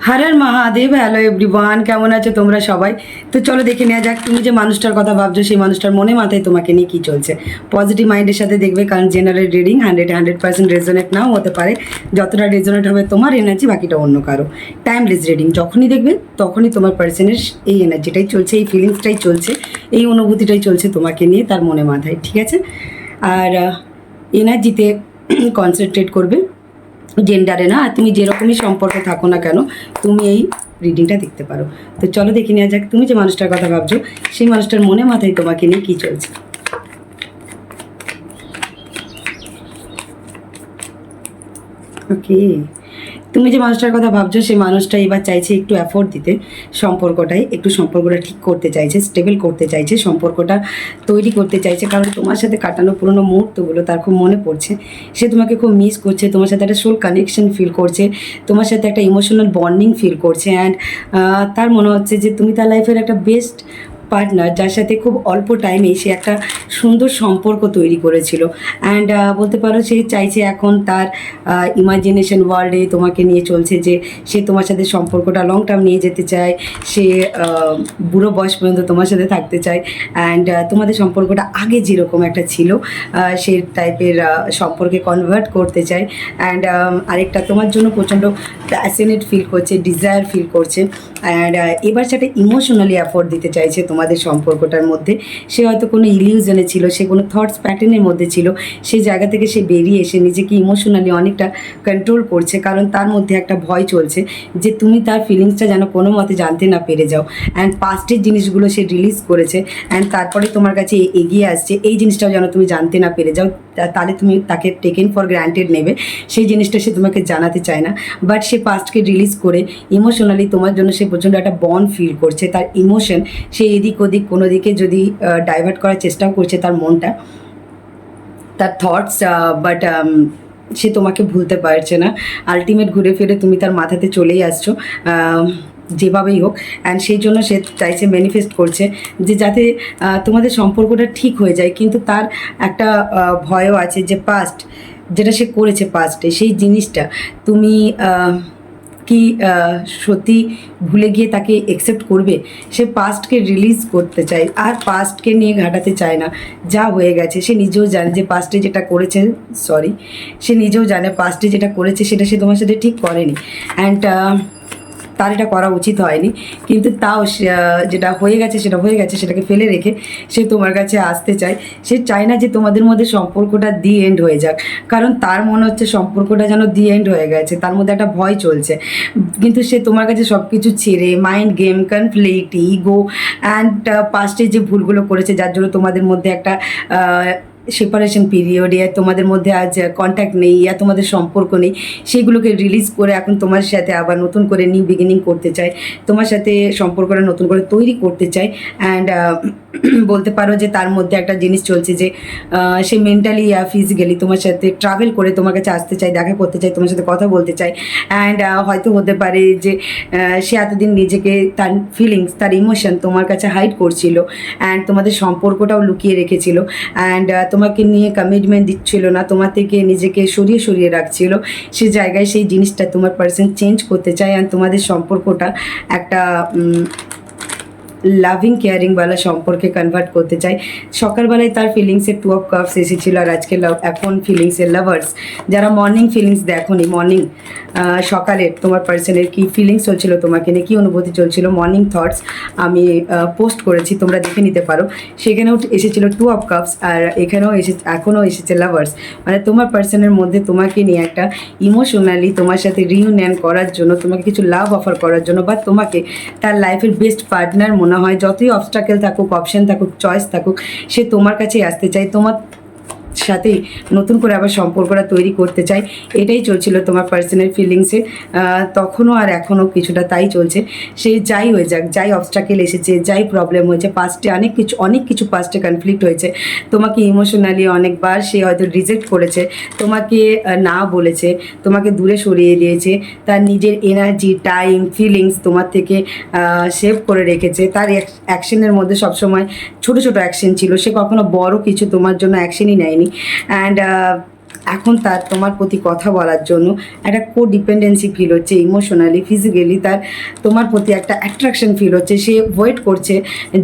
Har Har Mahadev. Hello everyone, কেমন আছো তোমরা সবাই? তো চলো দেখে নেওয়া যাক তুমি যে মানুষটার কথা ভাবছো সেই মানুষটার মনে মাথায় তোমাকে নিয়ে কী চলছে। পজিটিভ মাইন্ডের সাথে দেখবে, কারণ জেনারেল রিডিং 100% রেজোনেট নাও হতে পারে। যতটা রেজোনেট হবে তোমার এনার্জি, বাকিটা অন্য কারো। টাইমলেস রিডিং, যখনই দেখবে তখনই তোমার পার্সনের এই এনার্জিটাই চলছে, এই ফিলিংসটাই চলছে, এই অনুভূতিটাই চলছে তোমাকে নিয়ে তার মনে মাথায়, ঠিক আছে? আর এনার্জিতে কনসেন্ট্রেট করবে, জেন্ডারে না। আর তুমি যেরকমই সম্পর্কে থাকো না কেন, তুমি এই রিডিংটা দেখতে পারো। তো চলো দেখে নেওয়া যাক তুমি যে মানুষটার কথা ভাবছো সেই মানুষটার মনে মাথায় তোমাকে নিয়ে কী চলছে। ওকে, তুমি যে মানুষটার কথা ভাবছো সেই মানুষটা এবার চাইছে একটু এফোর্ট দিতে সম্পর্কটায়, একটু সম্পর্কটা ঠিক করতে চাইছে, স্টেবল করতে চাইছে, সম্পর্কটা তৈরি করতে চাইছে। কারণ তোমার সাথে কাটানো পুরোনো মুহূর্তগুলো তার খুব মনে পড়ছে। সে তোমাকে খুব মিস করছে, তোমার সাথে একটা সোল কানেকশন ফিল করছে, তোমার সাথে একটা ইমোশনাল বন্ডিং ফিল করছে। অ্যান্ড তার মনে হচ্ছে যে তুমি তার লাইফের একটা বেস্ট পার্টনার, যার সাথে খুব অল্প টাইমে সে একটা সুন্দর সম্পর্ক তৈরি করেছিল। অ্যান্ড বলতে পারো সে চাইছে এখন তার ইমাজিনেশন ওয়ার্ল্ডে তোমাকে নিয়ে চলছে, যে সে তোমার সাথে সম্পর্কটা লং টার্ম নিয়ে যেতে চায়। সে বুড়ো বয়স পর্যন্ত তোমার সাথে থাকতে চায়। অ্যান্ড তোমাদের সম্পর্কটা আগে যেরকম একটা ছিল সে টাইপের সম্পর্কে কনভার্ট করতে চায়। অ্যান্ড আরেকটা তোমার জন্য প্রচণ্ড প্যাশনেট ফিল করছে, ডিজায়ার ফিল করছে। অ্যান্ড এবার সেটা ইমোশনালি অ্যাফোর্ড দিতে চাইছে তোমাদের সম্পর্কটার মধ্যে। সে হয়তো কোনো ইলিউশনে ছিল, সে কোনো থটস প্যাটার্নের মধ্যে ছিল, সেই জায়গা থেকে সে বেরিয়ে এসে নিজেকে ইমোশনালি অনেকটা কন্ট্রোল করছে। কারণ তার মধ্যে একটা ভয় চলছে যে তুমি তার ফিলিংসটা যেন কোনো মতে জানতে না পেরে যাও। অ্যান্ড পাস্টের জিনিসগুলো সে রিলিজ করেছে, অ্যান্ড তারপরে তোমার কাছে এগিয়ে আসছে এই জিনিসটাও যেন তুমি জানতে না পেরে যাও। তাহলে তুমি তাকে টেকেন ফর গ্রান্টেড নেবে, সেই জিনিসটা সে তোমাকে জানাতে চায় না। বাট সে পাস্টকে রিলিজ করে ইমোশনালি তোমার জন্য সে প্রচণ্ড একটা বন্ড ফিল করছে। তার ইমোশন সে এদিক ওদিক কোনো দিকে যদি ডাইভার্ট করার চেষ্টাও করছে তার মনটা, তার থটস, বাট সে তোমাকে ভুলতে পারছে না। আলটিমেট ঘুরে ফিরে তুমি তার মাথাতে চলেই আসছো যেভাবেই হোক। অ্যান্ড সেই জন্য সে চাইছে, ম্যানিফেস্ট করছে যে যাতে তোমাদের সম্পর্কটা ঠিক হয়ে যায়। কিন্তু তার একটা ভয়ও আছে যে পাস্ট যেটা সে করেছে পাস্টে, সেই জিনিসটা তুমি কি সত্যি ভুলে গিয়ে তাকে অ্যাকসেপ্ট করবে। সে পাস্টকে রিলিজ করতে চায়, আর পাস্টকে নিয়ে ঘাটাতে চায় না। যা হয়ে গেছে সে নিজেও জানে যে পাস্টে যেটা করেছে, সে নিজেও জানে পাস্টে যেটা করেছে সেটা সে তোমার সাথে ঠিক করেনি। অ্যান্ড তার এটা করা উচিত হয়নি। কিন্তু তাও যেটা হয়ে গেছে সেটা হয়ে গেছে, সেটাকে ফেলে রেখে সে তোমার কাছে আসতে চায়। সে চায় না যে তোমাদের মধ্যে সম্পর্কটা দি এন্ড হয়ে যাক, কারণ তার মনে হচ্ছে সম্পর্কটা যেন দি এন্ড হয়ে গেছে। তার মধ্যে একটা ভয় চলছে। কিন্তু সে তোমার কাছে সব কিছু ছেড়ে mind game, conflict, ego and পাস্টে যে ভুলগুলো করেছে, যার জন্য তোমাদের মধ্যে একটা সেপারেশন পিরিয়ড, ইয়া তোমাদের মধ্যে আজ কন্ট্যাক্ট নেই, ইয়া তোমাদের সম্পর্ক নেই, সেগুলোকে রিলিজ করে এখন তোমার সাথে আবার নতুন করে নিউ বিগিনিং করতে চায়, তোমার সাথে সম্পর্কটা নতুন করে তৈরি করতে চায়। অ্যান্ড বলতে পারো যে তার মধ্যে একটা জিনিস চলছে যে সে মেন্টালি ইয়া ফিজিক্যালি তোমার সাথে ট্রাভেল করে তোমার কাছে আসতে চায়, দেখা করতে চায়, তোমার সাথে কথা বলতে চায়। অ্যান্ড হয়তো হতে পারে যে সে এতদিন নিজেকে, তার ফিলিংস, তার ইমোশন তোমার কাছে হাইড করছিল। অ্যান্ড তোমাদের সম্পর্কটাও লুকিয়ে রেখেছিল। অ্যান্ড তোমাকে নিয়ে কমিটমেন্ট দিচ্ছিল না, তোমার থেকে নিজেকে সরিয়ে সরিয়ে রাখছিল। সে জায়গায় সেই জিনিসটা তোমার পার্সন চেঞ্জ করতে চায়। অ্যান্ড তোমাদের সম্পর্কটা একটা লাভিং কেয়ারিংওয়ালা সম্পর্কে কনভার্ট করতে চাই। সকালবেলায় তার ফিলিংসের 2 অফ কাপস এসেছিলো, আর আজকে এখন ফিলিংসের লাভার্স। যারা মর্নিং ফিলিংস দেখোনি, মর্নিং সকালে তোমার পার্সনের কী ফিলিংস চলছিল, তোমাকে নিয়ে কী অনুভূতি চলছিল, মর্নিং থটস আমি পোস্ট করেছি, তোমরা দেখে নিতে পারো। সেখানেও এসেছিলো 2 অফ কাপস, আর এখানেও এখনও এসেছে লাভার্স। মানে তোমার পার্সনের মধ্যে তোমাকে নিয়ে একটা ইমোশনালি তোমার সাথে রিইউনিয়ন করার জন্য, তোমাকে কিছু লাভ অফার করার জন্য, বা তোমাকে তার লাইফের বেস্ট পার্টনার মনে হয়। যতই অবস্টাকেল থাকুক, অপশন থাকুক, চয়েস থাকুক, সে তোমার কাছেই আসতে চায়, তোমার সাথে নতুন করে আবার সম্পর্কটা তৈরি করতে চাই। এটাই চলছিল তোমার পার্সোনাল ফিলিংসে, তখনও আর এখনও কিছুটা তাই চলছে। সে যাই হয়ে যাক, যাই অবস্টাকেল এসেছে, যাই প্রবলেম হয়েছে, পাস্টে অনেক কিছু পাস্টে কনফ্লিক্ট হয়েছে, তোমাকে ইমোশনালি অনেকবার সে হয়তো রিজেক্ট করেছে, তোমাকে না বলেছে, তোমাকে দূরে সরিয়ে দিয়েছে, তার নিজের এনার্জি, টাইম, ফিলিংস তোমার থেকে সেভ করে রেখেছে। তার অ্যাকশনের মধ্যে সবসময় ছোটো ছোটো অ্যাকশন ছিল, সে কখনো বড় কিছু তোমার জন্য অ্যাকশনই নেয়নি। অ্যান্ড এখন তার তোমার প্রতি কথা বলার জন্য একটা ডিপেন্ডেন্সি ফিল হচ্ছে, ইমোশনালি ফিজিক্যালি তার তোমার প্রতি একটা অ্যাট্রাকশন ফিল হচ্ছে। সে ওয়েট করছে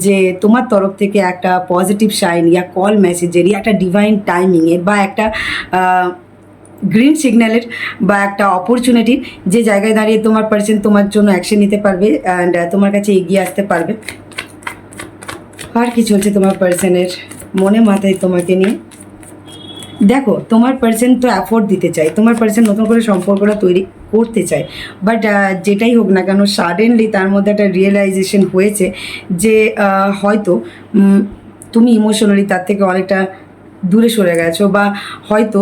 যে তোমার তরফ থেকে একটা পজিটিভ সাইন ইয়া কল মেসেজের, একটা ডিভাইন টাইমিংয়ের বা একটা গ্রিন সিগন্যালের বা একটা অপরচুনিটির, যে জায়গায় দাঁড়িয়ে তোমার পার্সন তোমার জন্য অ্যাকশন নিতে পারবে অ্যান্ড তোমার কাছে এগিয়ে আসতে পারবে। আর কি চলছে তোমার পার্সনের মনে মাথায় তোমাকে নিয়ে? দেখো, তোমার পার্সন তো অ্যাফোর্ড দিতে চায়, তোমার পার্সন নতুন করে সম্পর্কটা তৈরি করতে চায়, বাট যেটাই হোক না কেন সাডেনলি তার মধ্যে একটা রিয়েলাইজেশন হয়েছে যে হয়তো তুমি ইমোশনালি তার থেকে অনেকটা দূরে সরে গেছো, বা হয়তো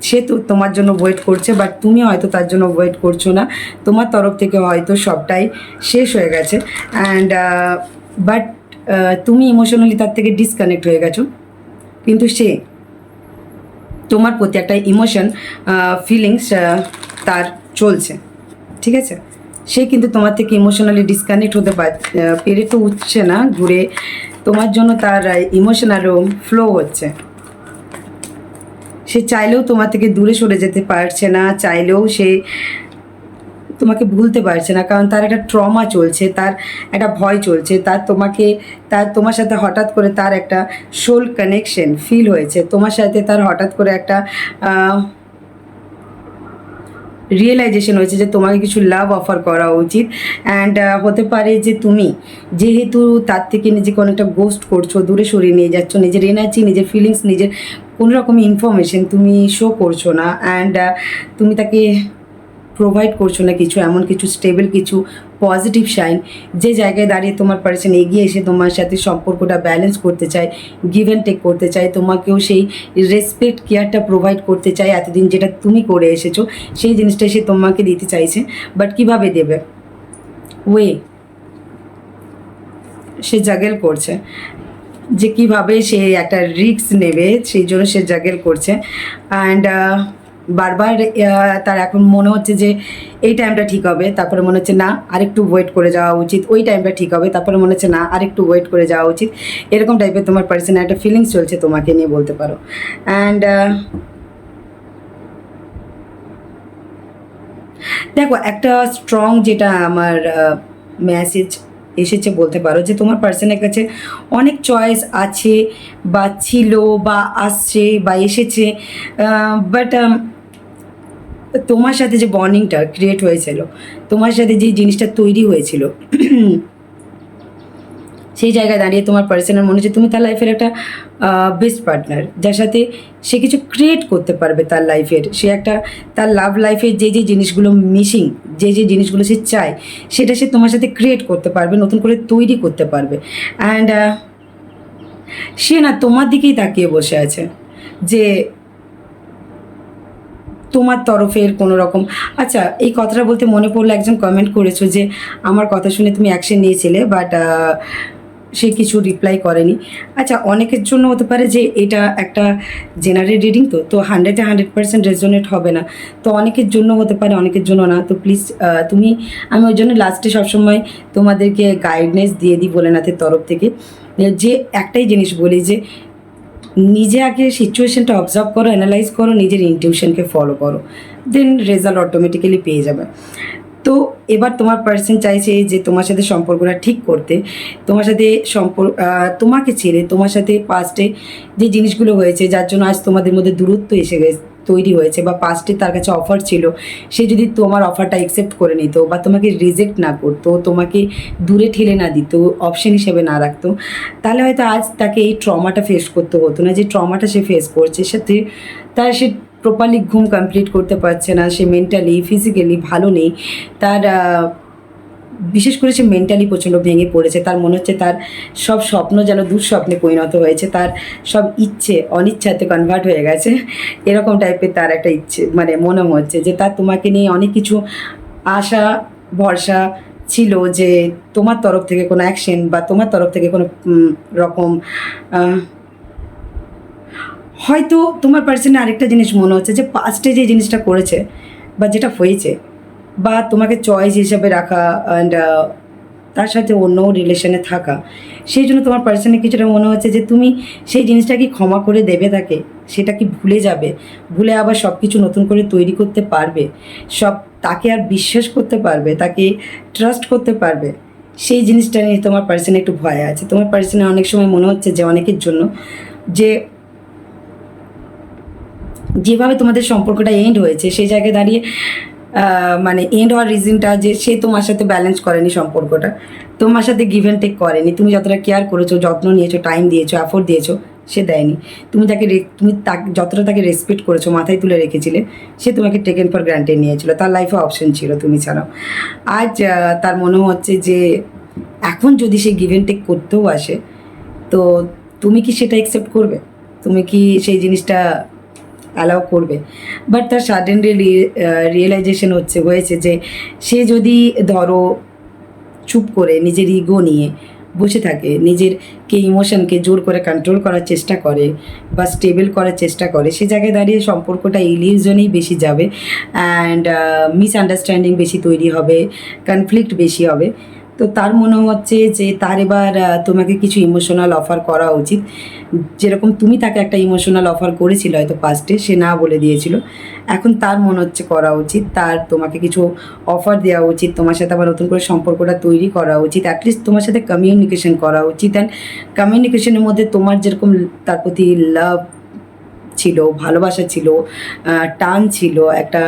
সে তো তোমার জন্য ওয়েট করছে বাট তুমি হয়তো তার জন্য ওয়েট করছো না, তোমার তরফ থেকে হয়তো সবটাই শেষ হয়ে গেছে অ্যান্ড বাট তুমি ইমোশনালি তার থেকে ডিসকানেক্ট হয়ে গেছো, কিন্তু সে তোমার প্রতি একটা ইমোশন ফিলিংস তার চলছে, ঠিক আছে? সে কিন্তু তোমার থেকে ইমোশনালি ডিসকানেক্ট হতে পেরে তো উঠছে না ঘুরে, তোমার জন্য তার ইমোশন আরও ফ্লো হচ্ছে। সে চাইলেও তোমার থেকে দূরে সরে যেতে পারছে না, চাইলেও সে তোমাকে ভুলতে পারছে না, কারণ তার একটা ট্রমা চলছে, তার একটা ভয় চলছে, তোমার সাথে হঠাৎ করে তার একটা সোল কানেকশন ফিল হয়েছে, তোমার সাথে তার হঠাৎ করে একটা রিয়েলাইজেশন হয়েছে যে তোমাকে কিছু লাভ অফার করা উচিত অ্যান্ড হতে পারে যে তুমি যেহেতু তার থেকে নিজেকে অনেকটা গোস্ট করছো, দূরে সরিয়ে নিয়ে যাচ্ছ, নিজের এনার্জি, নিজের ফিলিংস, নিজের কোনো রকম ইনফরমেশন তুমি শো করছো না অ্যান্ড তুমি তাকে প্রোভাইড করছো না কিছু, এমন কিছু স্টেবল, কিছু পজিটিভ সাইন, যে জায়গায় দাঁড়িয়ে তোমার পার্সন এগিয়ে এসে তোমার সাথে সম্পর্কটা ব্যালেন্স করতে চায়, গিভ অ্যান্ড টেক করতে চায়, তোমাকেও সেই রেসপেক্ট কেয়ারটা প্রোভাইড করতে চায়, এতদিন যেটা তুমি করে এসেছো সেই জিনিসটা সে তোমাকে দিতে চাইছে, বাট কীভাবে দেবে? সে জাগেল করছে যে কীভাবে সে একটা রিস্ক নেবে, সেই জন্য সে জাগেল করছে অ্যান্ড বারবার তার এখন মনে হচ্ছে যে এই টাইমটা ঠিক হবে, তারপরে মনে হচ্ছে না আরেকটু ওয়েট করে যাওয়া উচিত, ওই টাইমটা ঠিক হবে, তারপরে মনে হচ্ছে না আরেকটু ওয়েট করে যাওয়া উচিত, এরকম টাইপের তোমার পার্সোনাল একটা ফিলিংস চলছে তোমাকে নিয়ে বলতে পারো। অ্যান্ড দেখো, একটা স্ট্রং যেটা আমার মেসেজ এসেছে বলতে পারো যে তোমার পার্সনের কাছে অনেক চয়েস আছে বা ছিল বা আসছে বা এসেছে, বাট তোমার সাথে যে বন্ডিংটা ক্রিয়েট হয়েছিল, তোমার সাথে যে জিনিসটা তৈরি হয়েছিল সেই জায়গায় দাঁড়িয়ে তোমার পার্সনের মনে হচ্ছে তুমি তার লাইফের একটা বেস্ট পার্টনার, যার সাথে সে কিছু ক্রিয়েট করতে পারবে তার লাইফের, সে একটা তার লাভ লাইফের যে জিনিসগুলো মিসিং, যে জিনিসগুলো সে চায় সেটা সে তোমার সাথে ক্রিয়েট করতে পারবে, নতুন করে তৈরি করতে পারবে অ্যান্ড সে না তোমার দিকেই তাকিয়ে বসে আছে যে তোমার তরফের কোনো রকম। আচ্ছা, এই কথাটা বলতে মনে পড়লো, একজন কমেন্ট করেছো যে আমার কথা শুনে তুমি অ্যাকশন নিয়েছিলে বাট সে কিছু রিপ্লাই করেনি। আচ্ছা, অনেকের জন্য হতে পারে যে এটা একটা জেনারেল রিডিং, তো 100% রেজোনেট হবে না, তো অনেকের জন্য হতে পারে, অনেকের জন্য না, তো প্লিজ আমি ওই জন্য লাস্টে সবসময় তোমাদেরকে গাইডনেস দিয়ে দিই ভোলেনাথের তরফ থেকে, যে একটাই জিনিস বলি যে নিজে আগে সিচুয়েশনটা অবজার্ভ করো, অ্যানালাইজ করো, নিজের ইনটিউশনকে ফলো করো, দেন রেজাল্ট অটোমেটিক্যালি পেয়ে যাবে। তো এবার তোমার পার্সন চাইছে যে তোমার সাথে সম্পর্কটা ঠিক করতে, তোমার সাথে তোমাকে ছেড়ে, তোমার সাথে পাস্টে যে জিনিসগুলো হয়েছে যার জন্য আজ তোমাদের মধ্যে দূরত্ব এসে তৈরি হয়েছে, বা পাস্টে তার কাছে অফার ছিল, সে যদি তোমার অফারটা অ্যাকসেপ্ট করে নিত বা তোমাকে রিজেক্ট না করতো, তোমাকে দূরে ঠেলে না দিত, অপশন হিসেবে না রাখতো, তাহলে হয়তো আজ তাকে এই ট্রমাটা ফেস করতে হতো না, যে ট্রমাটা সে ফেস করছে, সাথে সে প্রপারলি ঘুম কমপ্লিট করতে পারছে না, সে মেন্টালি ফিজিক্যালি ভালো নেই, তার বিশেষ করে সে মেন্টালি প্রচণ্ড ভেঙে পড়েছে, তার মনে হচ্ছে তার সব স্বপ্ন যেন দুঃস্বপ্নে পরিণত হয়েছে, তার সব ইচ্ছে অনিচ্ছাতে কনভার্ট হয়ে গেছে, এরকম টাইপের তার একটা ইচ্ছে, মানে মনে হচ্ছে যে তার তোমাকে নিয়ে অনেক কিছু আশা ভরসা ছিল, যে তোমার তরফ থেকে কোনো অ্যাকশন বা তোমার তরফ থেকে কোনো রকম হয়তো তোমার পার্সনে আরেকটা জিনিস মনে হচ্ছে যে পাস্টে যে জিনিসটা করেছে বা যেটা হয়েছে, বা তোমাকে চয়েস হিসাবে রাখা অ্যান্ড তার সাথে অন্য রিলেশনে থাকা, সেই জন্য তোমার পার্সনে কিছুটা মনে হচ্ছে যে তুমি সেই জিনিসটা কি ক্ষমা করে দেবে তাকে, সেটা কি ভুলে যাবে, ভুলে আবার সব কিছু নতুন করে তৈরি করতে পারবে, সব তাকে আর বিশ্বাস করতে পারবে, তাকে ট্রাস্ট করতে পারবে, সেই জিনিসটা নিয়ে তোমার পার্সনে একটু ভয় আছে। তোমার পার্সনে অনেক সময় মনে হচ্ছে যে অনেকের জন্য যে যেভাবে তোমাদের সম্পর্কটা এন্ড হয়েছে সেই জায়গায় দাঁড়িয়ে মানে এন্ড হওয়ার রিজনটা যে সে তোমার সাথে ব্যালেন্স করেনি সম্পর্কটা, তোমার সাথে গিভ অ্যান্ড টেক করেনি, তুমি যতটা কেয়ার করেছো, যত্ন নিয়েছো, টাইম দিয়েছো, এফোর্ট দিয়েছো, সে দেয়নি। তুমি তাকে যতটা তাকে রেসপেক্ট করেছো, মাথায় তুলে রেখেছিলে, সে তোমাকে টেকেন ফর গ্রান্টেড নিয়েছিল, তার লাইফে অপশন ছিল তুমি ছাড়াও। আজ তার মনে হচ্ছে যে এখন যদি সে গিভ অ্যান্ড টেক করতেও আসে, তো তুমি কি সেটা অ্যাকসেপ্ট করবে, তুমি কি সেই জিনিসটা অ্যালাউ করবে? বাট তার সাডেনলি রিয়েলাইজেশন হয়েছে যে সে যদি ধরো চুপ করে নিজের ইগো নিয়ে বসে থাকে, নিজেরকে ইমোশনকে জোর করে কন্ট্রোল করার চেষ্টা করে বা স্টেবল করার চেষ্টা করে, সে জায়গায় দাঁড়িয়ে সম্পর্কটা ইলিউশনেই বেশি যাবে অ্যান্ড মিসআন্ডারস্ট্যান্ডিং বেশি তৈরি হবে, কনফ্লিক্ট বেশি হবে। তো তার মনে হচ্ছে যে তার এবার তোমাকে কিছু ইমোশনাল অফার করা উচিত, যেরকম তুমি তাকে একটা ইমোশনাল অফার করেছিলে হয়তো পাস্টে, সে না বলে দিয়েছিল, এখন তার মনে হচ্ছে করা উচিত, তার তোমাকে কিছু অফার দেওয়া উচিত, তোমার সাথে আবার নতুন করে সম্পর্কটা তৈরি করা উচিত, অ্যাটলিস্ট তোমার সাথে কমিউনিকেশন করা উচিত। অ্যান্ড কমিউনিকেশনের মধ্যে তোমার যেরকম তার প্রতি লাভ ছিল, ভালোবাসা ছিল, টান ছিল, একটা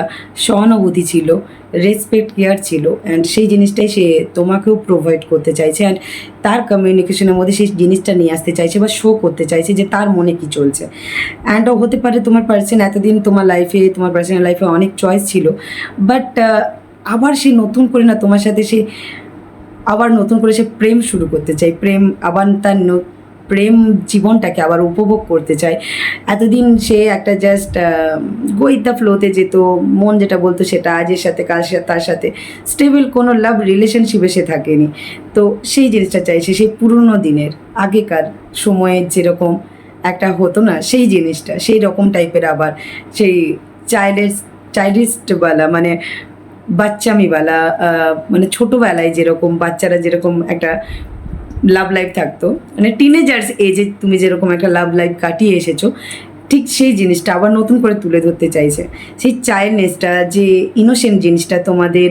সহানুভূতি ছিল, রেসপেক্ট কেয়ার ছিল, অ্যান্ড সেই জিনিসটাই সে তোমাকেও প্রোভাইড করতে চাইছে, অ্যান্ড তার কমিউনিকেশনের মধ্যে সেই জিনিসটা নিয়ে আসতে চাইছে বা শো করতে চাইছে যে তার মনে কী চলছে। অ্যান্ডও হতে পারে তোমার পার্সন এতদিন তোমার লাইফে, তোমার পার্সোনাল লাইফে অনেক চয়েস ছিল, বাট আবার সে নতুন করে না তোমার সাথে সে আবার নতুন করে সে প্রেম শুরু করতে চায়, প্রেম আবার তার প্রেম জীবনটাকে আবার উপভোগ করতে চায়। এতদিন সে একটা জাস্ট গো উইথ দ্য ফ্লোতে যেত, মন যেটা বলতো সেটা, আজের সাথে কাল তার সাথে স্টেবল কোনো লাভ রিলেশনশিপে সে থাকেনি। তো সেই জিনিসটা চাইছে, সেই পুরনো দিনের আগেকার সময়ের যেরকম একটা হতো না সেই জিনিসটা, সেই রকম টাইপের আবার সেই চাইল্ডিস্টওয়ালা মানে বাচ্চামিওয়ালা, মানে ছোটোবেলায় যেরকম বাচ্চারা যেরকম একটা লাভ লাইফ থাকতো, মানে টিনেজার্স এজে তুমি যেরকম একটা লাভ লাইফ কাটিয়ে এসেছো, ঠিক সেই জিনিসটা আবার নতুন করে তুলে ধরতে চাইছে। সেই চাইল্ডনেসটা, যে ইনোসেন্ট জিনিসটা তোমাদের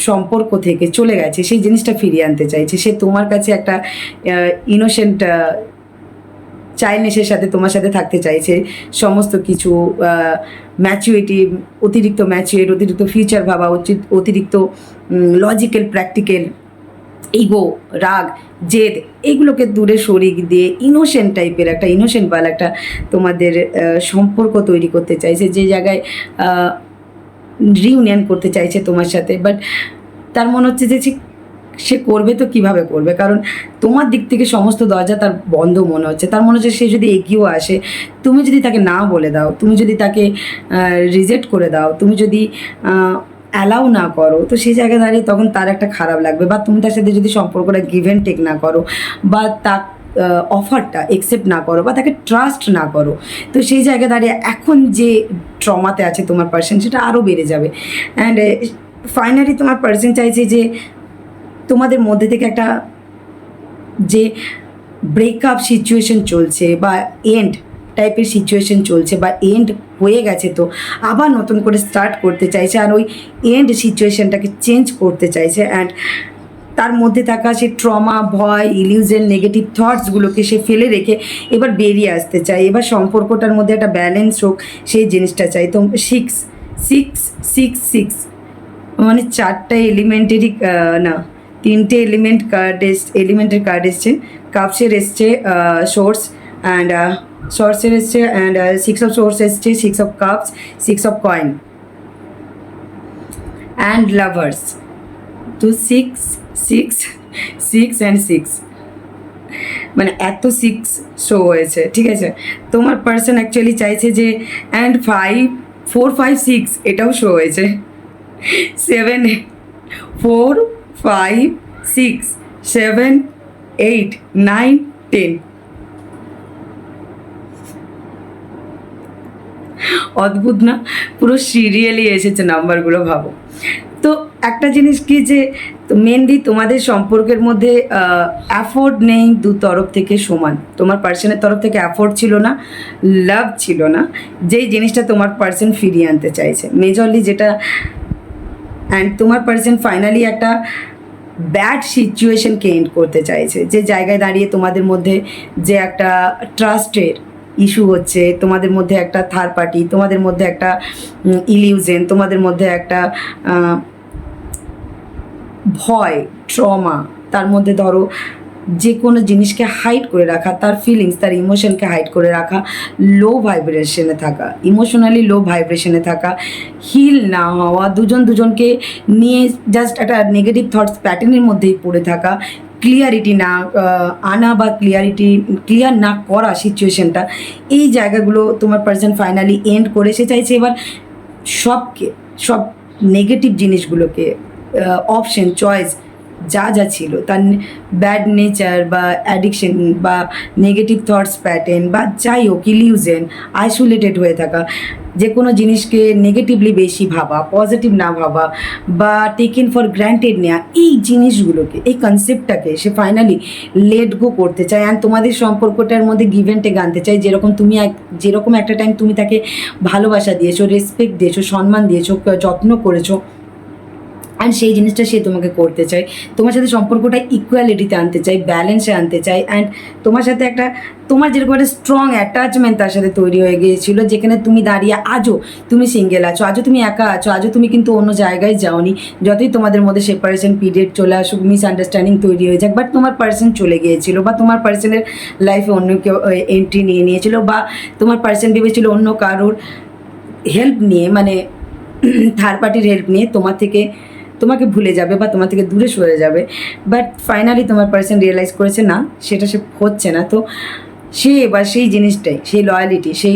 সম্পর্ক থেকে চলে গেছে, সেই জিনিসটা ফিরিয়ে আনতে চাইছে। সে তোমার কাছে একটা ইনোসেন্ট চাইল্ডনেসের সাথে তোমার সাথে থাকতে চাইছে, সমস্ত কিছু ম্যাচুরিটি, অতিরিক্ত ম্যাচুয়েট, অতিরিক্ত ফিউচার ভাবা, অতিরিক্ত লজিক্যাল প্র্যাকটিক্যাল, ইগো, রাগ, জেদ, এইগুলোকে দূরে সরিয়ে দিয়ে ইনোসেন্ট টাইপের একটা ইনোসেন্টওয়ালা একটা তোমাদের সম্পর্ক তৈরি করতে চাইছে, যে জায়গায় রিউনিয়ন করতে চাইছে তোমার সাথে। বাট তার মনে হচ্ছে যে সে করবে তো কিভাবে করবে, কারণ তোমার দিক থেকে সমস্ত দরজা তার বন্ধ মনে হচ্ছে। তার মনে হচ্ছে সে যদি এগিয়েও আসে, তুমি যদি তাকে না বলে দাও, তুমি যদি তাকে রিজেক্ট করে দাও, তুমি যদি অ্যালাউ না করো, তো সেই জায়গায় দাঁড়িয়ে তখন তার একটা খারাপ লাগবে। বা তুমি তার সাথে যদি সম্পর্কটা গিভ অ্যান্ড টেক না করো, বা তার অফারটা অ্যাকসেপ্ট না করো, বা তাকে ট্রাস্ট না করো, তো সেই জায়গায় দাঁড়িয়ে এখন যে ট্রমাতে আছে তোমার পার্সন, সেটা আরও বেড়ে যাবে। অ্যান্ড ফাইনালি তোমার পার্সন চাইছে যে তোমাদের মধ্যে থেকে একটা যে ব্রেকআপ সিচুয়েশন চলছে বা এন্ড টাইপের সিচুয়েশন চলছে বা এন্ড হয়ে গেছে, তো আবার নতুন করে স্টার্ট করতে চাইছে, আর ওই এন্ড সিচুয়েশনটাকে চেঞ্জ করতে চাইছে। অ্যান্ড তার মধ্যে থাকা সে ট্রমা, ভয়, ইলিউশন, নেগেটিভ থটসগুলোকে সে ফেলে রেখে এবার বেরিয়ে আসতে চায়, এবার সম্পর্কটার মধ্যে একটা ব্যালেন্স হোক, সেই জিনিসটা চাই। তো সিক্স সিক্স সিক্স সিক্স মানে চারটা এলিমেন্টারি না, তিনটে এলিমেন্টের কার্ড এসছে, কাপসের এসছে সোর্স অ্যান্ড সোর্সের এসছে, অ্যান্ড সিক্স অফ সোর্স এসছে, six of cups, six of coin and lovers. তো six six six and six মানে এত সিক্স শো হয়েছে, ঠিক আছে। তোমার পার্সন অ্যাকচুয়ালি চাইছে যে অ্যান্ড 4 5 6 এটাও শো হয়েছে, 7 4 5 6 7 8 9 10। অদ্ভুত না, পুরো সিরিয়ালি এসেছে নাম্বারগুলো, ভাবো তো। একটা জিনিস কি যে মেনলি তোমাদের সম্পর্কের মধ্যে অ্যাফোর্ড নেই দু তরফ থেকে সমান। তোমার পার্সনের তরফ থেকে অ্যাফোর্ড ছিল না, লাভ ছিল না, যেই জিনিসটা তোমার পার্সন ফিরিয়ে আনতে চাইছে মেজরলি যেটা। অ্যান্ড তোমার পার্সন ফাইনালি একটা ব্যাড সিচুয়েশনকে এন্ড করতে চাইছে, যে জায়গায় দাঁড়িয়ে তোমাদের মধ্যে যে একটা ট্রাস্টের ইস্যু হচ্ছে, তোমাদের মধ্যে একটা থার্ড পার্টি, তোমাদের মধ্যে একটা ইলিউশন, তোমাদের মধ্যে একটা ভয়, ট্রমা, তার মধ্যে ধরো যে কোনো জিনিসকে হাইড করে রাখা, তার ফিলিংস, তার ইমোশনকে হাইড করে রাখা, লো ভাইব্রেশনে থাকা, ইমোশনালি লো ভাইব্রেশনে থাকা, হিল না হওয়া, দুজনকে নিয়ে জাস্ট একটা নেগেটিভ থটস প্যাটার্নের মধ্যেই পড়ে থাকা, ক্লিয়ারিটি না আনা বা ক্লিয়ার না করা সিচুয়েশনটা, এই জায়গাগুলো তোমার পার্সন ফাইনালি এন্ড করে সে চাইছে এবার সব নেগেটিভ জিনিসগুলোকে, অপশন চয়েস যা যা ছিল, তার ব্যাড নেচার বা অ্যাডিকশন বা নেগেটিভ থটস প্যাটার্ন বা যাই হোক, ইলিউশন, আইসোলেটেড হয়ে থাকা, যে কোনো জিনিসকে নেগেটিভলি বেশি ভাবা, পজিটিভ না ভাবা বা টেকেন ফর গ্র্যান্টেড নেওয়া, এই জিনিসগুলোকে, এই কনসেপ্টটাকে সে ফাইনালি লেট গো করতে চায়। অ্যান্ড তোমাদের সম্পর্কটার মধ্যে গিভ অ্যান্ড টেক আনতে চাই। যেরকম একটা টাইম তুমি তাকে ভালোবাসা দিয়েছো, রেসপেক্ট দিয়েছো, সম্মান দিয়েছো, যত্ন করেছো, অ্যান্ড সেই জিনিসটা সে তোমাকে করতে চায়। তোমার সাথে সম্পর্কটা ইকুয়ালিটিতে আনতে চাই, ব্যালেন্সে আনতে চাই। অ্যান্ড তোমার সাথে তোমার যেরকম একটা স্ট্রং অ্যাটাচমেন্ট তার সাথে তৈরি হয়ে গিয়েছিল, যেখানে তুমি দাঁড়িয়ে আজও তুমি সিঙ্গেল আছো, আজও তুমি একা আছো, আজও তুমি কিন্তু অন্য জায়গায় যাওনি। যতই তোমাদের মধ্যে সেপারেশন পিরিয়ড চলে আসুক, মিসআন্ডারস্ট্যান্ডিং তৈরি হয়ে যাক, বাট তোমার পার্সন চলে গিয়েছিল, বা তোমার পার্সনের লাইফে অন্য কেউ এন্ট্রি নিয়ে নিয়েছিল, বা তোমার পার্সন ভেবেছিল অন্য কারোর হেল্প নিয়ে, মানে থার্ড পার্টির হেল্প নিয়ে তোমাকে ভুলে যাবে বা তোমার থেকে দূরে সরে যাবে। বাট ফাইনালি তোমার পার্সন রিয়েলাইজ করেছে না, সেটা সে হচ্ছে না। তো সে এবার সেই জিনিসটাই, সেই লয়ালিটি, সেই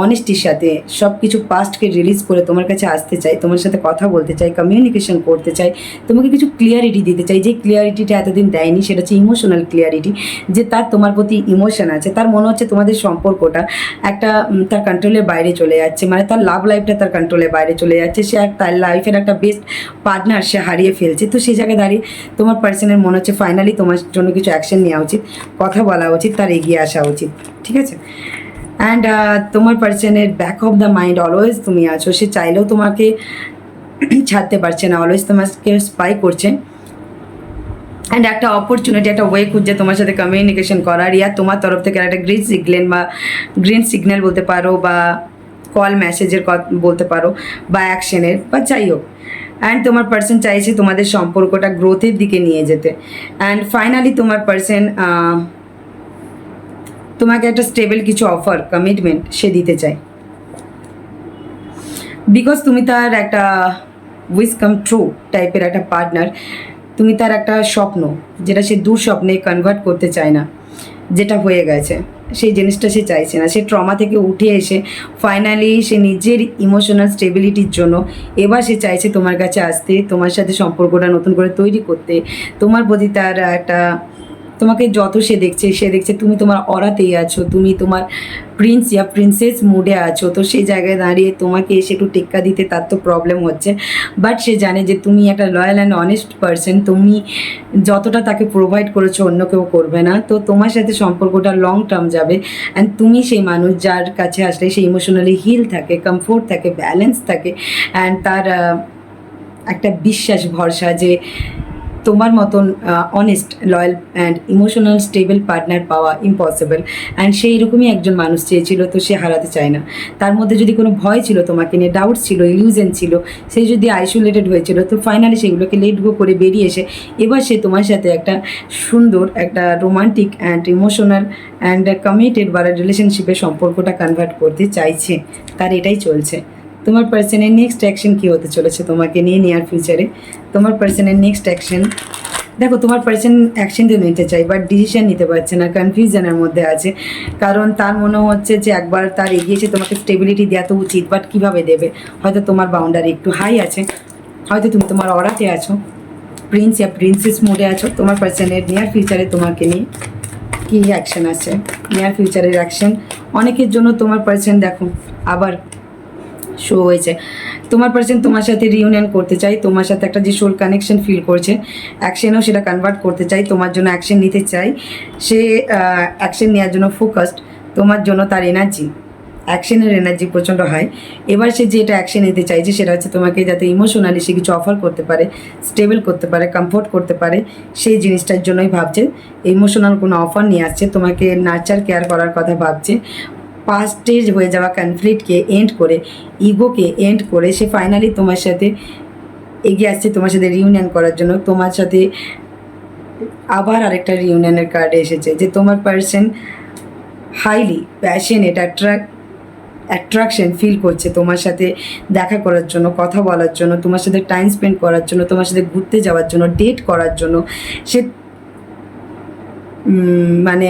অনেস্টির সাথে সব কিছু পাস্টকে রিলিজ করে তোমার কাছে আসতে চাই, তোমার সাথে কথা বলতে চাই, কমিউনিকেশন করতে চাই, তোমাকে কিছু ক্লিয়ারিটি দিতে চাই। যে ক্লিয়ারিটিটা এতদিন দেয়নি, সেটা হচ্ছে ইমোশনাল ক্লিয়ারিটি, যে তার তোমার প্রতি ইমোশন আছে, তার মনে হচ্ছে তোমাদের সম্পর্কটা একটা তার কন্ট্রোলের বাইরে চলে যাচ্ছে, মানে তার লাভ লাইফটা তার কন্ট্রোলের বাইরে চলে যাচ্ছে, সে তার লাইফের একটা বেস্ট পার্টনার সে হারিয়ে ফেলছে। তো সেই জায়গায় দাঁড়িয়ে তোমার পার্সনের মনে হচ্ছে ফাইনালি তোমার জন্য কিছু অ্যাকশন নেওয়া উচিত, কথা বলা উচিত, তার এগিয়ে আসা উচিত। ঠিক আছে? অ্যান্ড তোমার পার্সনের back of the mind always তুমি আছো, সে চাইলেও তোমাকে ছাড়তে পারছে না, অলওয়েজ তোমাকে স্পাই করছে। অ্যান্ড একটা অপরচুনিটি, একটা ওয়ে খুঁজছে তোমার সাথে কমিউনিকেশন করার, ইয়া তোমার তরফ থেকে একটা গ্রিন সিগন্যাল বলতে পারো, বা কল মেসেজের বলতে পারো, বা অ্যাকশনের, বা যাই হোক। অ্যান্ড তোমার পার্সন চাইছে তোমাদের সম্পর্কটা গ্রোথের দিকে নিয়ে যেতে। অ্যান্ড ফাইনালি তোমার পার্সন তোমাকে একটা স্টেবল কিছু অফার, কমিটমেন্ট সে দিতে চায়, বিকজ তুমি তার একটা উইশ কাম ট্রু টাইপের একটা পার্টনার। তুমি তার একটা স্বপ্ন, যেটা সে দুঃস্বপ্নে কনভার্ট করতে চায় না, যেটা হয়ে গেছে সেই জিনিসটা সে চাইছে না। সে ট্রমা থেকে উঠে এসে ফাইনালি সে নিজের ইমোশনাল স্টেবিলিটির জন্য এবার সে চাইছে তোমার কাছে আসতে, তোমার সাথে সম্পর্কটা নতুন করে তৈরি করতে। তোমার প্রতি তার একটা, তোমাকে যত সে দেখছে তুমি তোমার অরাতেই আছো, তুমি তোমার প্রিন্স ইয়া প্রিন্সেস মুডে আছো। তো সেই জায়গায় দাঁড়িয়ে তোমাকে এসে একটু টেক্কা দিতে তার তো প্রবলেম হচ্ছে, বাট সে জানে যে তুমি একটা লয়াল অ্যান্ড অনেস্ট পারসন, তুমি যতটা তাকে প্রোভাইড করেছো অন্য কেউ করবে না। তো তোমার সাথে সম্পর্কটা লং টার্ম যাবে, অ্যান্ড তুমি সেই মানুষ যার কাছে আসলে সে ইমোশনালি হিল থাকে, কমফোর্ট থাকে, ব্যালেন্স থাকে, অ্যান্ড তার একটা বিশ্বাস ভরসা যে তোমার মতন honest, loyal and emotional stable partner পাওয়া ইম্পসিবল। অ্যান্ড সেই রকমই একজন মানুষ চেয়েছিল, তো সে হারাতে চায় না। তার মধ্যে যদি কোনো ভয় ছিল তোমাকে নিয়ে, ডাউট ছিল, ইলিউশন ছিল, সে যদি আইসোলেটেড হয়েছিল, তো ফাইনালি সেগুলোকে লেট গো করে বেরিয়ে এসে এবার সে তোমার সাথে একটা সুন্দর, একটা romantic and emotional and committed বা রিলেশনশিপের সম্পর্কটা কনভার্ট করতে চাইছে। তার এটাই চলছে। তোমার পার্সনের নেক্সট অ্যাকশন কী হতে চলেছে তোমাকে নিয়ে নিয়ার ফিউচারে? তোমার পার্সনের নেক্সট অ্যাকশন, দেখো তোমার পার্সন অ্যাকশন দিয়ে নিতে চাই, বাট ডিসিশন নিতে পারছে না, কনফিউশনের মধ্যে আছে। কারণ তার মনে হচ্ছে যে একবার তার এগিয়েছে তোমাকে স্টেবিলিটি দেওয়া তো উচিত, বাট কীভাবে দেবে? হয়তো তোমার বাউন্ডারি একটু হাই আছে, হয়তো তুমি তোমার অরাতে আছো, প্রিন্স ইয়া প্রিন্সেস মোডে আছো। তোমার পার্সনের নিয়ার ফিউচারে তোমাকে নিয়ে কী অ্যাকশন আছে? নিয়ার ফিউচারের অ্যাকশন অনেকের জন্য তোমার পার্সন দেখো আবার শো হয়েছে। তোমার পার্সন তোমার সাথে রিউনিয়ন করতে চাই, তোমার সাথে একটা যে সোল কানেকশন ফিল করছে, অ্যাকশনেও সেটা কনভার্ট করতে চাই, তোমার জন্য অ্যাকশন নিতে চাই। সে অ্যাকশন নেওয়ার জন্য ফোকাসড, তোমার জন্য তার এনার্জি, অ্যাকশনের এনার্জি প্রচণ্ড হাই। এবার সে যেটা অ্যাকশন নিতে চাইছে সেটা হচ্ছে তোমাকে যাতে ইমোশনালি সে কিছু অফার করতে পারে, স্টেবল করতে পারে, কমফোর্ট করতে পারে, সেই জিনিসটার জন্যই ভাবছে। ইমোশনাল কোনো অফার নিয়ে আসছে, তোমাকে নার্চার কেয়ার করার কথা ভাবছে। পাস্টেজ হয়ে যাওয়া কনফ্লিক্টকে এন্ড করে, ইগোকে এন্ড করে সে ফাইনালি তোমার সাথে এগিয়ে আসছে তোমার সাথে রিউনিয়ন করার জন্য। তোমার সাথে আবার আরেকটা রিউনিয়নের কার্ড এসেছে যে তোমার person highly passionate attraction feel করছে তোমার সাথে দেখা করার জন্য, কথা বলার জন্য, তোমার সাথে টাইম স্পেন্ড করার জন্য, তোমার সাথে ঘুরতে যাওয়ার জন্য, ডেট করার জন্য। সে মানে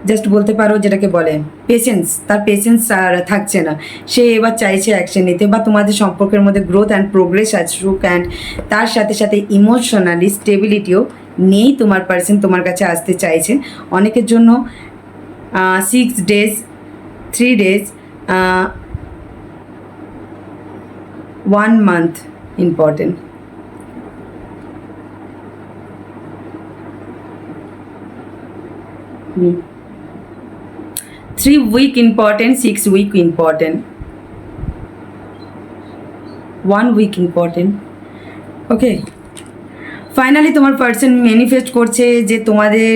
জাস্ট বলতে পারো যেটাকে বলে পেশেন্স, তার পেশেন্স আর থাকছে না। সে এবার চাইছে অ্যাকশন নিতে, বা তোমাদের সম্পর্কের মধ্যে গ্রোথ অ্যান্ড প্রোগ্রেস আসুক, অ্যান্ড তার সাথে সাথে ইমোশনালি স্টেবিলিটিও নেই। তোমার পার্সন তোমার কাছে আসতে চাইছে। অনেকের জন্য 6 days, 3 days, 1 month important. 3 week important, 6 week important, 1 week important. Okay. Finally তোমার পার্সন ম্যানিফেস্ট করছে যে তোমাদের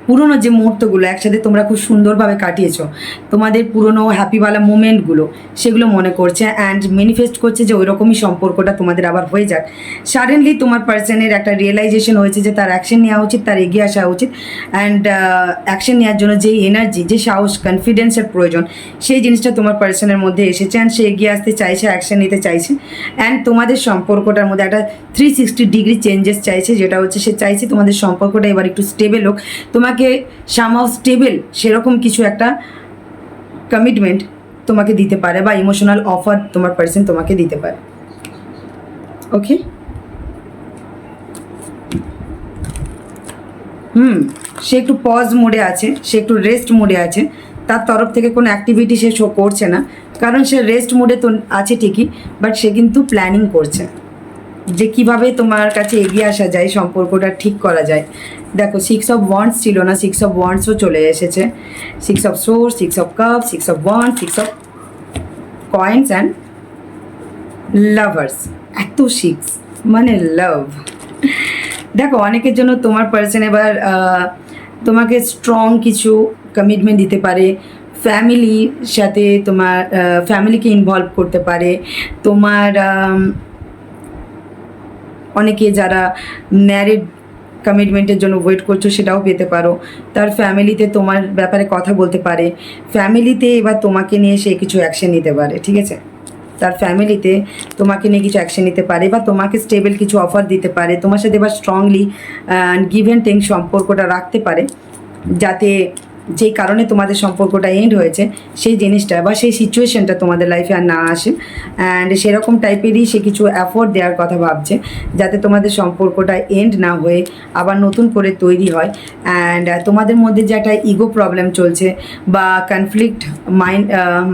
পুরনো যে মুহূর্তগুলো একসাথে তোমরা খুব সুন্দরভাবে কাটিয়েছো, তোমাদের পুরনো হ্যাপিওয়ালা মুমেন্টগুলো, সেগুলো মনে করছে অ্যান্ড ম্যানিফেস্ট করছে যে ওই রকমই সম্পর্কটা তোমাদের আবার হয়ে যাক। সাডেনলি তোমার পার্সনের একটা রিয়েলাইজেশন হয়েছে যে তার অ্যাকশন নেওয়া উচিত, তার এগিয়ে আসা উচিত, অ্যান্ড অ্যাকশন নেওয়ার জন্য যেই এনার্জি, যে সাহস, কনফিডেন্সের প্রয়োজন, সেই জিনিসটা তোমার পার্সনের মধ্যে এসেছে অ্যান্ড সে এগিয়ে আসতে চাইছে, অ্যাকশন নিতে চাইছে। অ্যান্ড তোমাদের সম্পর্কটার মধ্যে একটা 360 ডিগ্রি চেঞ্জেস চাইছে, যেটা হচ্ছে সে চাইছে তোমাদের সম্পর্কটা এবার একটু স্টেবল হোক, তোমাকে সামাও স্টেবল সেরকম কিছু একটা কমিটমেন্ট তোমাকে দিতে পারে, বা ইমোশনাল অফার তোমার পার্সন তোমাকে দিতে পারে। ওকে, সে একটু পজ মোডে আছে, সে একটু রেস্ট মোডে আছে। তার তরফ থেকে কোনো অ্যাক্টিভিটি সে শো করছে না, কারণ সে রেস্ট মোডে তো আছে ঠিকই, বাট সে কিন্তু প্ল্যানিং করছে যে কিভাবে তোমার কাছে এগিয়ে আসা যায়, সম্পর্কটা ঠিক করা যায়। দেখো 6 of wands ছিল না, 6 of wandsও চলে এসেছে, 6 of swords, 6 of cups, 6 of wands, 6 of coins and lovers. এত 6 মানে লাভ। দেখো অনেকের জন্য তোমার পার্সন এবার তোমাকে স্ট্রং কিছু কমিটমেন্ট দিতে পারে, ফ্যামিলির সাথে তোমার ফ্যামিলিকে ইনভলভ করতে পারে। তোমার অনেকে যারা ম্যারিড কমিটমেন্টের জন্য ওয়েট করছো সেটাও পেতে পারো। তার ফ্যামিলিতে তোমার ব্যাপারে কথা বলতে পারে, ফ্যামিলিতে এবার তোমাকে নিয়ে সে কিছু অ্যাকশন নিতে পারে, ঠিক আছে? তার ফ্যামিলিতে তোমাকে নিয়ে কিছু অ্যাকশন নিতে পারে, বা তোমাকে স্টেবল কিছু অফার দিতে পারে, তোমার সাথে এবার স্ট্রংলি গিভ অ্যান্ড টেক সম্পর্কটা রাখতে পারে, যাতে যেই কারণে তোমাদের সম্পর্কটা এন্ড হয়েছে সেই জিনিসটা বা সেই সিচুয়েশনটা তোমাদের লাইফে আর না আসে। অ্যান্ড সেরকম টাইপেরই সে কিছু অ্যাফোর্ড দেওয়ার কথা ভাবছে, যাতে তোমাদের সম্পর্কটা এন্ড না হয়ে আবার নতুন করে তৈরি হয়। অ্যান্ড তোমাদের মধ্যে যে একটা ইগো প্রবলেম চলছে, বা কনফ্লিক্ট,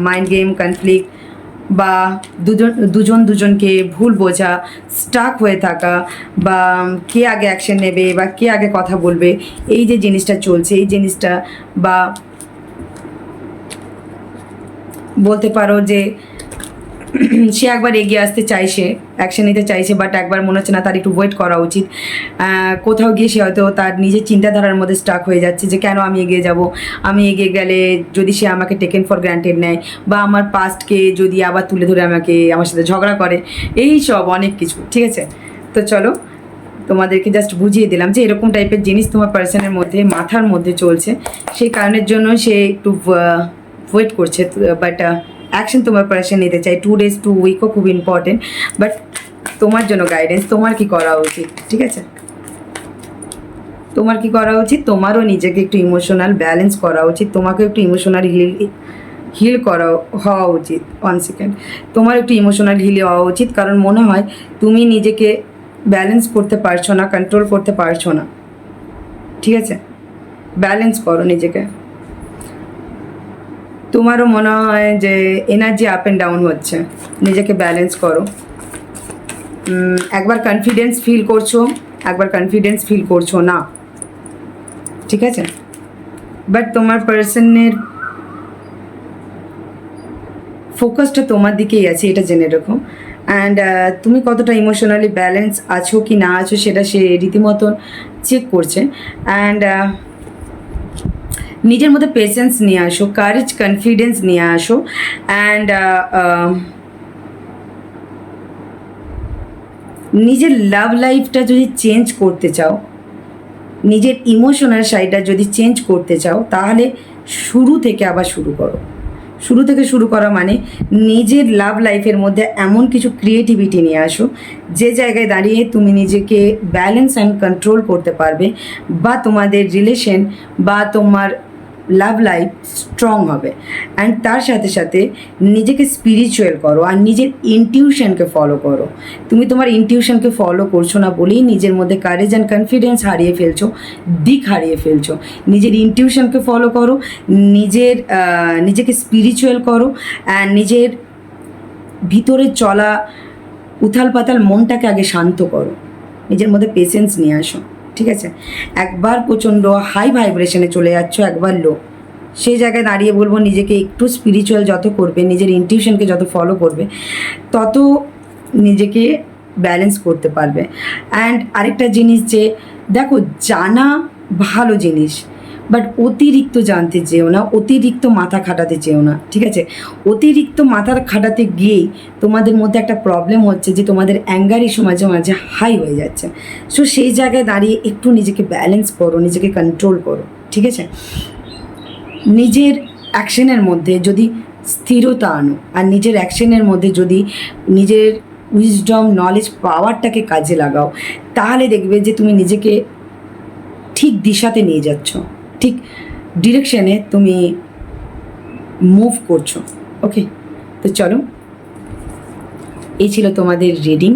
মাইন্ড গেম কনফ্লিক্ট, বা দুজন দুজনকে ভুল বোঝা, স্টাক হয়ে থাকা, বা কে আগে অ্যাকশন নেবে বা কে আগে কথা বলবে, এই যে জিনিসটা চলছে, এই জিনিসটা, বা বলতে পারো যে সে একবার এগিয়ে আসতে চাইছে, অ্যাকশন নিতে চাইছে, বাট একবার মনে হচ্ছে না, তার একটু ওয়েট করা উচিত। কোথাও গিয়ে সে হয়তো তার নিজের চিন্তাধারার মধ্যে স্টাক হয়ে যাচ্ছে যে কেন আমি এগিয়ে যাব, আমি এগিয়ে গেলে যদি সে আমাকে টেকেন ফর গ্রান্টেড নেয়, বা আমার পাস্টকে যদি আবার তুলে ধরে আমার সাথে ঝগড়া করে, এই সব অনেক কিছু, ঠিক আছে? তো চলো তোমাদেরকে জাস্ট বুঝিয়ে দিলাম যে এরকম টাইপের জিনিস তোমার পার্সনের মধ্যে, মাথার মধ্যে চলছে, সেই কারণের জন্য সে একটু ওয়েট করছে। বাট অ্যাকশন তোমার পার্সন নিতে চাই। 2 days 2 weekও খুব ইম্পর্টেন্ট, বাট তোমার জন্য গাইডেন্স, তোমার কি করা উচিত, ঠিক আছে? তোমার কি করা উচিত? তোমারও নিজেকে একটু ইমোশনাল ব্যালেন্স করা উচিত, তোমাকে একটু ইমোশনাল হিল হওয়া উচিত। 1 second, তোমার একটু ইমোশনাল হিল হওয়া উচিত, কারণ মনে হয় তুমি নিজেকে ব্যালেন্স করতে পারছো না, কন্ট্রোল করতে পারছো না, ঠিক আছে? ব্যালেন্স করো নিজেকে। তোমারও মনে হয় যে এনার্জি আপ অ্যান্ড ডাউন হচ্ছে, নিজেকে ব্যালেন্স করো। একবার কনফিডেন্স ফিল করছো, একবার কনফিডেন্স ফিল করছো না, ঠিক আছে? বাট তোমার পার্সনের ফোকাসটা তোমার দিকেই আছে, এটা জেনে রাখো। অ্যান্ড তুমি কতটা ইমোশনালি ব্যালেন্স আছো কি না আছো সেটা সে রীতিমতন চেক করছে। অ্যান্ড নিজের মধ্যে পেশেন্স নিয়ে আসো, কারেজ, কনফিডেন্স নিয়ে আসো। অ্যান্ড নিজের লাভ লাইফটা যদি চেঞ্জ করতে চাও, নিজের ইমোশনাল সাইডটা যদি চেঞ্জ করতে চাও, তাহলে শুরু থেকে আবার শুরু করো। শুরু থেকে শুরু করা মানে নিজের লাভ লাইফের মধ্যে এমন কিছু ক্রিয়েটিভিটি নিয়ে আসো যে জায়গায় দাঁড়িয়ে তুমি নিজেকে ব্যালেন্স অ্যান্ড কন্ট্রোল করতে পারবে, বা তোমাদের রিলেশন বা তোমার লাভ লাইফ স্ট্রং হবে। অ্যান্ড তার সাথে সাথে নিজেকে স্পিরিচুয়াল করো আর নিজের ইনটিউশনকে ফলো করো। তুমি তোমার ইনটিউশনকে ফলো করছো না বলেই নিজের মধ্যে কারেজ অ্যান্ড কনফিডেন্স হারিয়ে ফেলছো, দিক হারিয়ে ফেলছো। নিজের ইনটিউশনকে ফলো করো, নিজেকে স্পিরিচুয়াল করো, অ্যান্ড নিজের ভিতরে চলা উথাল পাতাল মনটাকে আগে শান্ত করো, নিজের মধ্যে পেশেন্স নিয়ে আসো, ঠিক আছে? একবার প্রচণ্ড হাই ভাইব্রেশনে চলে যাচ্ছ, একবার লো। সেই জায়গায় দাঁড়িয়ে বলবো নিজেকে একটু স্পিরিচুয়াল যত করবে, নিজের ইনটিউশনকে যত ফলো করবে, তত নিজেকে ব্যালেন্স করতে পারবে। অ্যান্ড আরেকটা জিনিস যে দেখো, জানা ভালো জিনিস, বাট অতিরিক্ত জানতে চেও না, অতিরিক্ত মাথা খাটাতে চেও না, ঠিক আছে? অতিরিক্ত মাথা খাটাতে গিয়েই তোমাদের মধ্যে একটা প্রবলেম হচ্ছে যে তোমাদের অ্যাঙ্গার ইস্যু মাঝে মাঝে হাই হয়ে যাচ্ছে। সো সেই জায়গায় দাঁড়িয়ে একটু নিজেকে ব্যালেন্স করো, নিজেকে কন্ট্রোল করো, ঠিক আছে? নিজের অ্যাকশনের মধ্যে যদি স্থিরতা আনো, আর নিজের অ্যাকশনের মধ্যে যদি নিজের উইজডম, নলেজ, পাওয়ারটাকে কাজে লাগাও, তাহলে দেখবে যে তুমি নিজেকে ঠিক দিশাতে নিয়ে যাচ্ছ, ঠিক ডিরেকশনে তুমি মুভ করছো। ওকে, তো চলো, এই ছিল তোমাদের রিডিং।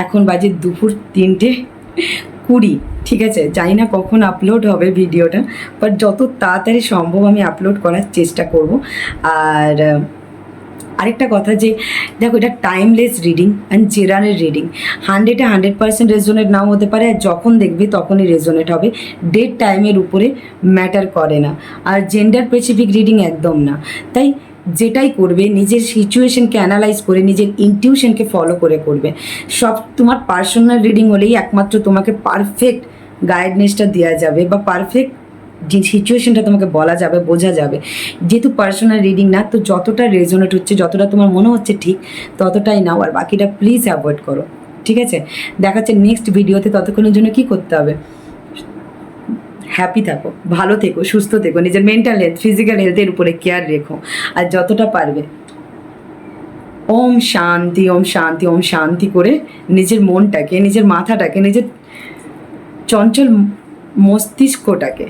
এখন বাজে দুপুর 3:20, ঠিক আছে? জানি না কখন আপলোড হবে ভিডিওটা, বাট যত তাড়াতাড়ি সম্ভব আমি আপলোড করার চেষ্টা করব। আর আরেকটা কথা যে দেখো, এটা timeless reading and general reading. 100% resonate নাও হতে পারে, আর যখন দেখবে তখনই রেজোনেট হবে। ডেট টাইমের উপরে ম্যাটার করে না, আর জেন্ডার স্পেসিফিক রিডিং একদম না। তাই যেটাই করবে নিজের সিচুয়েশনকে অ্যানালাইজ করে, নিজের ইনটিউশনকে ফলো করে করবে। সব তোমার পার্সোনাল রিডিং হলেই একমাত্র তোমাকে পারফেক্ট গাইডনেসটা দেওয়া যাবে, বা পারফেক্ট যে সিচুয়েশনটা তোমাকে বলা যাবে, বোঝা যাবে। যেহেতু পার্সোনাল রিডিং না, তো যতটা রেজোনেট হচ্ছে, যতটা তোমার মনে হচ্ছে ঠিক, ততটাই নাও, আর বাকিটা প্লিজ অ্যাভয়েড করো, ঠিক আছে? দেখাচ্ছে নেক্সট ভিডিওতে। ততক্ষণের জন্য কি করতে হবে? হ্যাপি থাকো, ভালো থেকো, সুস্থ থেকো, নিজের মেন্টাল হেলথ, ফিজিক্যাল হেলথের উপরে কেয়ার রেখো, আর যতটা পারবে ওম শান্তি, ওম শান্তি, ওম শান্তি করে নিজের মনটাকে, নিজের মাথাটাকে, নিজের চঞ্চল মস্তিষ্কটাকে,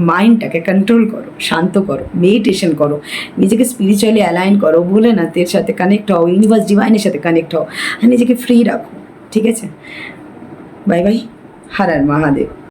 মাইন্ডটাকে কন্ট্রোল করো, শান্ত করো, মেডিটেশন করো, নিজেকে স্পিরিচুয়ালি অ্যালাইন করো, ভোলেনাথের সাথে কানেক্ট হও, ইউনিভার্স ডিভাইনের সাথে কানেক্ট হও, আর নিজেকে ফ্রি রাখো, ঠিক আছে? Bye bye, Har Har Mahadev.